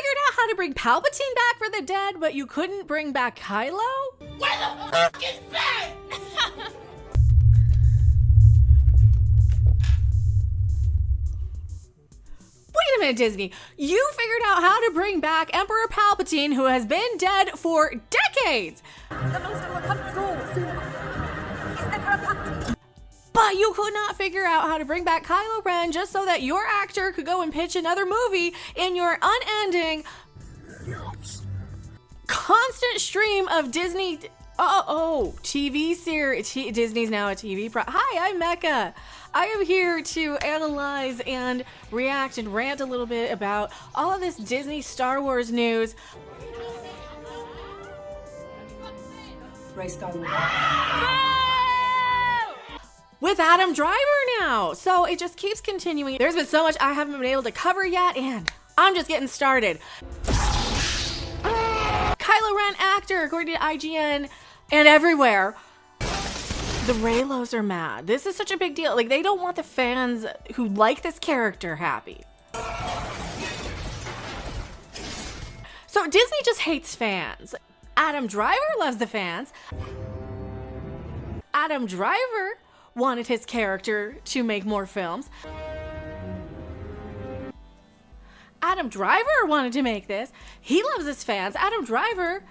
figured out how to bring Palpatine back for the dead, but you couldn't bring back Kylo? Where the fuck is Ben? Wait a minute, Disney. You figured out how to bring back Emperor Palpatine, who has been dead for decades. But you could not figure out how to bring back Kylo Ren just so that your actor could go and pitch another movie in your unending, constant stream of Disney... TV series. Disney's now a TV Hi, I'm Mecca. I am here to analyze and react and rant a little bit about all of this Disney Star Wars news. Rey Skywalker. With Adam Driver now. So it just keeps continuing. There's been so much I haven't been able to cover yet, and I'm just getting started. Kylo Ren actor, according to IGN and everywhere. The REYLOYS are mad. This is such a big deal. Like, they don't want the fans who like this character happy. So Disney just hates fans. Adam Driver loves the fans. Adam Driver wanted his character to make more films. Adam Driver wanted to make this. He loves his fans. Adam Driver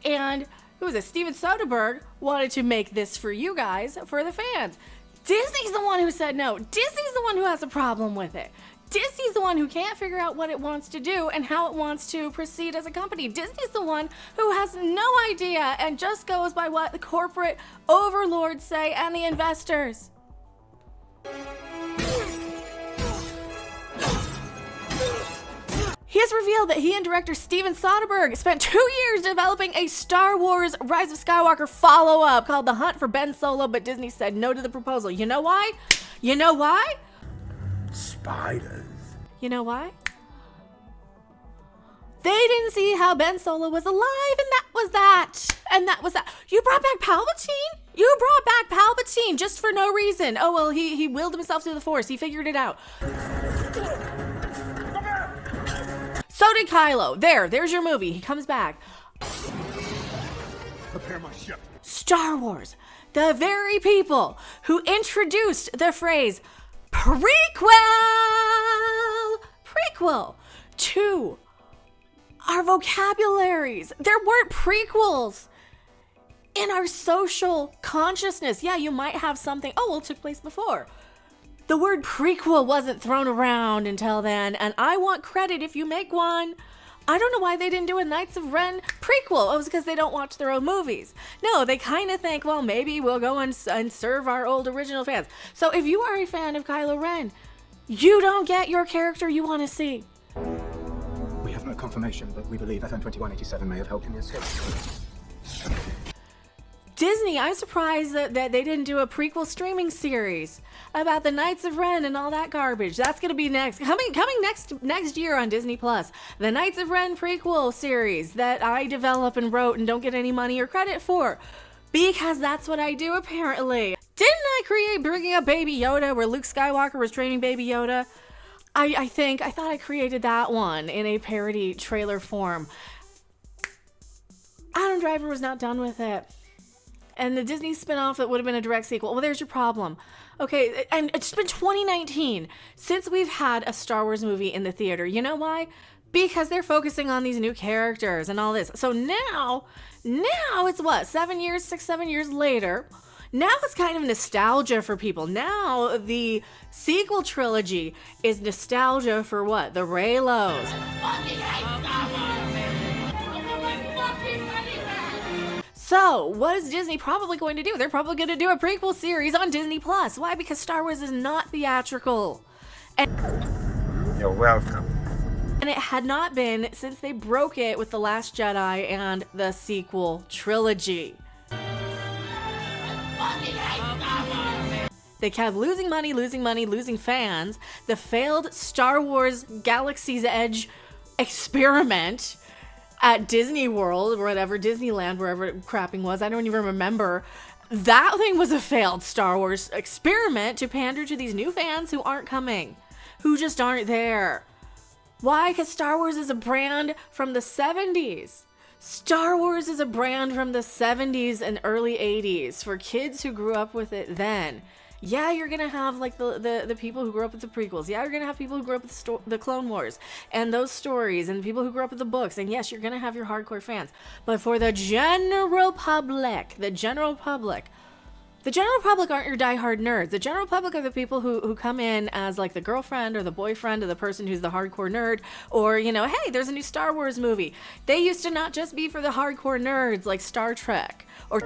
and who was it? Steven Soderbergh wanted to make this for you guys, for the fans. Disney's the one who said no. Disney's the one who has a problem with it. Disney's the one who can't figure out what it wants to do and how it wants to proceed as a company. Disney's the one who has no idea and just goes by what the corporate overlords say and the investors. He has revealed that he and director Steven Soderbergh spent 2 years developing a Star Wars Rise of Skywalker follow-up called The Hunt for Ben Solo, but Disney said no to the proposal. You know why? You know why? Spiders. You know why? They didn't see how Ben Solo was alive, and that was that. And that was that. You brought back Palpatine? You brought back Palpatine just for no reason. Oh, well, he willed himself to the Force. He figured it out. So did Kylo. There's your movie. He comes back. Prepare my ship. Star Wars, the very people who introduced the phrase prequel to our vocabularies. There weren't prequels in our social consciousness. Yeah, you might have something, oh, well, it took place before. The word prequel wasn't thrown around until then, and I want credit if you make one. I don't know why they didn't do a Knights of Ren prequel. It was because they don't watch their own movies. No, they kind of think, well, maybe we'll go and serve our old original fans. So if you are a fan of Kylo Ren, you don't get your character you want to see. We have no confirmation, but we believe FM2187 may have helped in the escape. Disney, I'm surprised that they didn't do a prequel streaming series about the Knights of Ren and all that garbage. That's gonna be coming next year on Disney Plus. The Knights of Ren prequel series that I develop and wrote and don't get any money or credit for, because that's what I do apparently. Didn't I create Bringing Up Baby Yoda, where Luke Skywalker was training Baby Yoda? I thought I created that one in a parody trailer form. Adam Driver was not done with it. And the Disney spinoff that would have been a direct sequel. Well, there's your problem. Okay, and it's been 2019 since we've had a Star Wars movie in the theater. You know why? Because they're focusing on these new characters and all this. So now it's what, 7 years later. Now it's kind of nostalgia for people. Now the sequel trilogy is nostalgia for what? The REYLOYS. So, what is Disney probably going to do? They're probably going to do a prequel series on Disney Plus. Why? Because Star Wars is not theatrical. And You're welcome. And it had not been since they broke it with The Last Jedi and the sequel trilogy. They kept losing money, losing fans. The failed Star Wars Galaxy's Edge experiment at Disney World, or whatever, Disneyland, wherever crapping was, I don't even remember. That thing was a failed Star Wars experiment to pander to these new fans who aren't coming, who just aren't there. Why? Because Star Wars is a brand from the 70s. Star Wars is a brand from the 70s and early 80s for kids who grew up with it then. Yeah, you're gonna have like the people who grew up with the prequels. Yeah, you're gonna have people who grew up with the Clone Wars and those stories, and people who grew up with the books. And yes, you're gonna have your hardcore fans. But for the general public, the general public aren't your diehard nerds. The general public are the people who come in as like the girlfriend or the boyfriend of the person who's the hardcore nerd, or, you know, hey, there's a new Star Wars movie. They used to not just be for the hardcore nerds like Star Trek or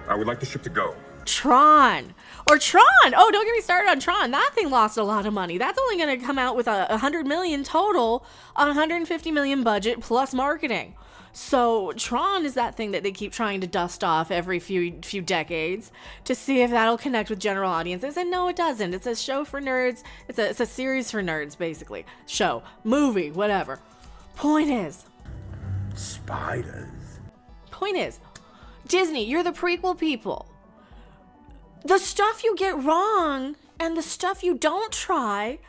I would like the ship to go. Tron. Oh, don't get me started on Tron. That thing lost a lot of money. That's only going to come out with $100 million total on $150 million budget plus marketing. So Tron is that thing that they keep trying to dust off every few decades to see if that'll connect with general audiences. And no, it doesn't. It's a show for nerds. It's a series for nerds, basically. Show, movie, whatever. Point is, Disney, you're the prequel people. The stuff you get wrong and the stuff you don't try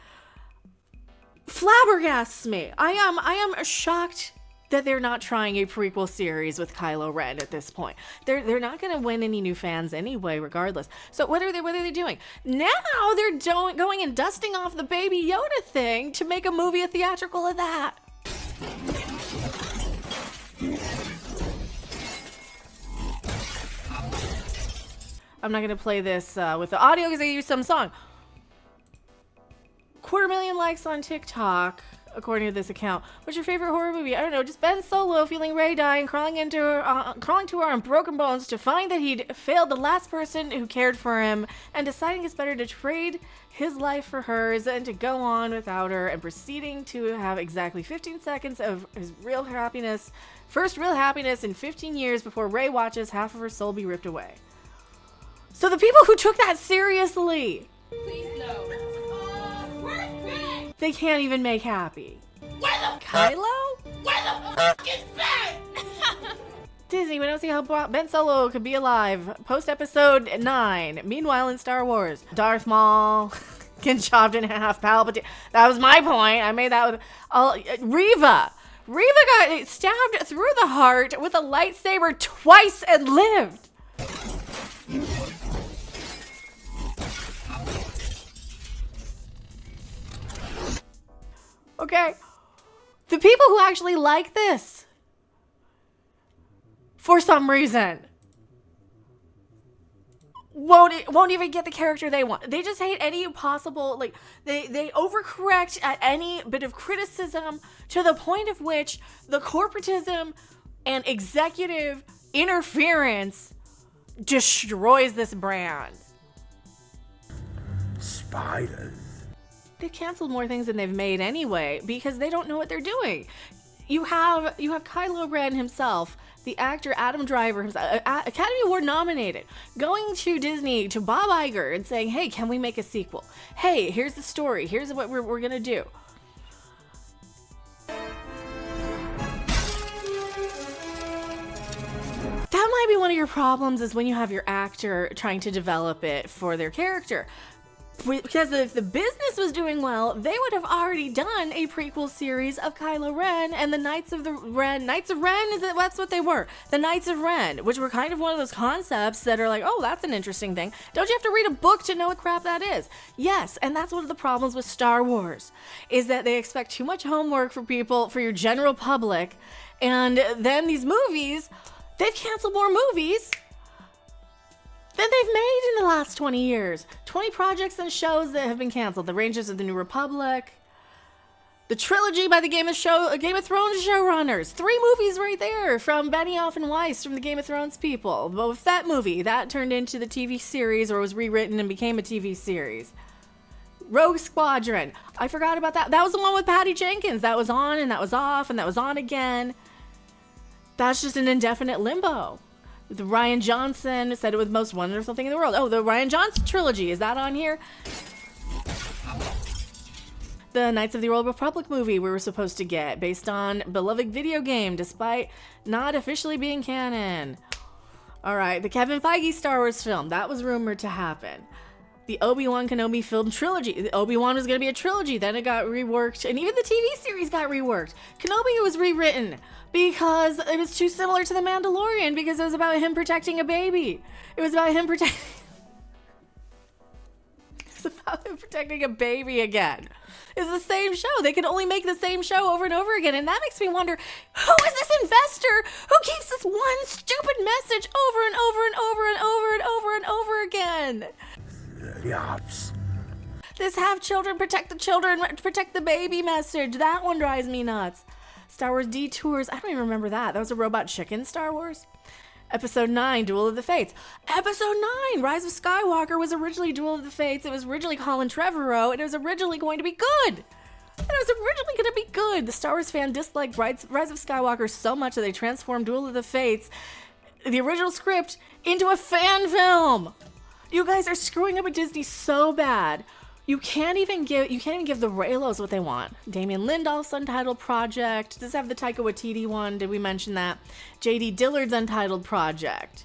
flabbergasts me. I am shocked that they're not trying a prequel series with Kylo Ren at this point. They're not going to win any new fans anyway, regardless. So what are they doing? Now they're going and dusting off the Baby Yoda thing to make a movie, a theatrical of that. I'm not going to play this with the audio because I used some song. 250,000 likes on TikTok, according to this account. What's your favorite horror movie? I don't know. Just Ben Solo feeling Rey dying, crawling to her on broken bones to find that he'd failed the last person who cared for him, and deciding it's better to trade his life for hers and to go on without her, and proceeding to have exactly 15 seconds of his first real happiness in 15 years before Rey watches half of her soul be ripped away. So the people who took that seriously, Please no. Where's Ben? they can't even make happy. Kylo? Where the fuck is Ben? Disney, we don't see how Ben Solo could be alive. Post episode 9. Meanwhile in Star Wars, Darth Maul getting chopped in half. Palpatine. That was my point. I made that with Reva. Reva got stabbed through the heart with a lightsaber twice and lived. Okay, the people who actually like this, for some reason, won't even get the character they want. They just hate any possible, like, they overcorrect at any bit of criticism to the point of which the corporatism and executive interference destroys this brand. Spiders. They've canceled more things than they've made anyway because they don't know what they're doing. You have Kylo Ren himself, the actor Adam Driver himself, Academy Award nominated, going to Disney, to Bob Iger, and saying, hey, can we make a sequel? Hey, here's the story. Here's what we're going to do. That might be one of your problems, is when you have your actor trying to develop it for their character. Because if the business was doing well, they would have already done a prequel series of Kylo Ren and the Knights of Ren, that's what they were. The Knights of Ren, which were kind of one of those concepts that are like, oh, that's an interesting thing. Don't you have to read a book to know what crap that is? Yes, and that's one of the problems with Star Wars, is that they expect too much homework for people, for your general public, and then these movies, they've canceled more movies than they've made in the last 20 years. 20 projects and shows that have been canceled. The Rangers of the New Republic, the trilogy by the Game of Thrones showrunners. 3 movies right there from Benioff and Weiss from the Game of Thrones people. Both that movie, that turned into the TV series, or was rewritten and became a TV series. Rogue Squadron. I forgot about that. That was the one with Patty Jenkins. That was on and that was off and that was on again. That's just an indefinite limbo. The Rian Johnson said it was the most wonderful thing in the world. Oh, the Rian Johnson trilogy. Is that on here? The Knights of the Old Republic movie we were supposed to get, based on beloved video game, despite not officially being canon. All right, the Kevin Feige Star Wars film. That was rumored to happen. the Obi-Wan Kenobi film trilogy. The Obi-Wan was going to be a trilogy, then it got reworked, and even the TV series got reworked. Kenobi was rewritten because it was too similar to The Mandalorian, because it was about him protecting a baby. It was about him protecting a baby again. It's the same show. They can only make the same show over and over again. And that makes me wonder, who is this investor who keeps this one stupid message over and over and over and over and over and over again? This have children, protect the baby message. That one drives me nuts. Star Wars Detours. I don't even remember that. That was a robot chicken Star Wars. Episode 9, Duel of the Fates. Episode 9, Rise of Skywalker, was originally Duel of the Fates. It was originally Colin Trevorrow, and it was originally going to be good. The Star Wars fan disliked Rise of Skywalker so much that they transformed Duel of the Fates, the original script, into a fan film. You guys are screwing up at Disney so bad. You can't even give the REYLOYS what they want. Damien Lindelof's Untitled Project. Does it have the Taika Waititi one? Did we mention that? J.D. Dillard's Untitled Project.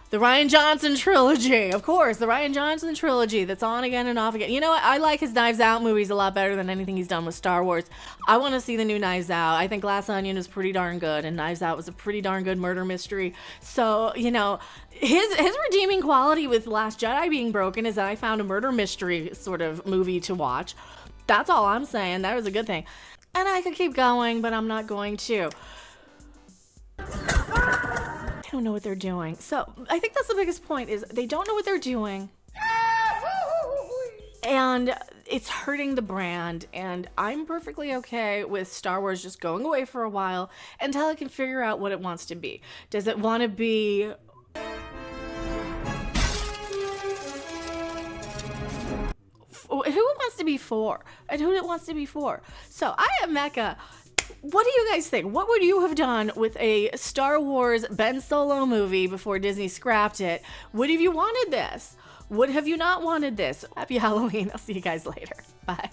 The Rian Johnson trilogy. Of course, the Rian Johnson trilogy that's on again and off again. You know what? I like his Knives Out movies a lot better than anything he's done with Star Wars. I want to see the new Knives Out. I think Glass Onion is pretty darn good, and Knives Out was a pretty darn good murder mystery. So, you know, his redeeming quality with Last Jedi being broken is that I found a murder mystery sort of movie to watch. That's all I'm saying. That was a good thing. And I could keep going, but I'm not going to. They don't know what they're doing. So I think that's the biggest point, is they don't know what they're doing. And it's hurting the brand. And I'm perfectly okay with Star Wars just going away for a while until it can figure out what it wants to be. Does it want to be... who it wants to be for? And who it wants to be for? So I am Mecca. What do you guys think? What would you have done with a Star Wars Ben Solo movie before Disney scrapped it? Would have you wanted this? Would have you not wanted this? Happy Halloween. I'll see you guys later. Bye.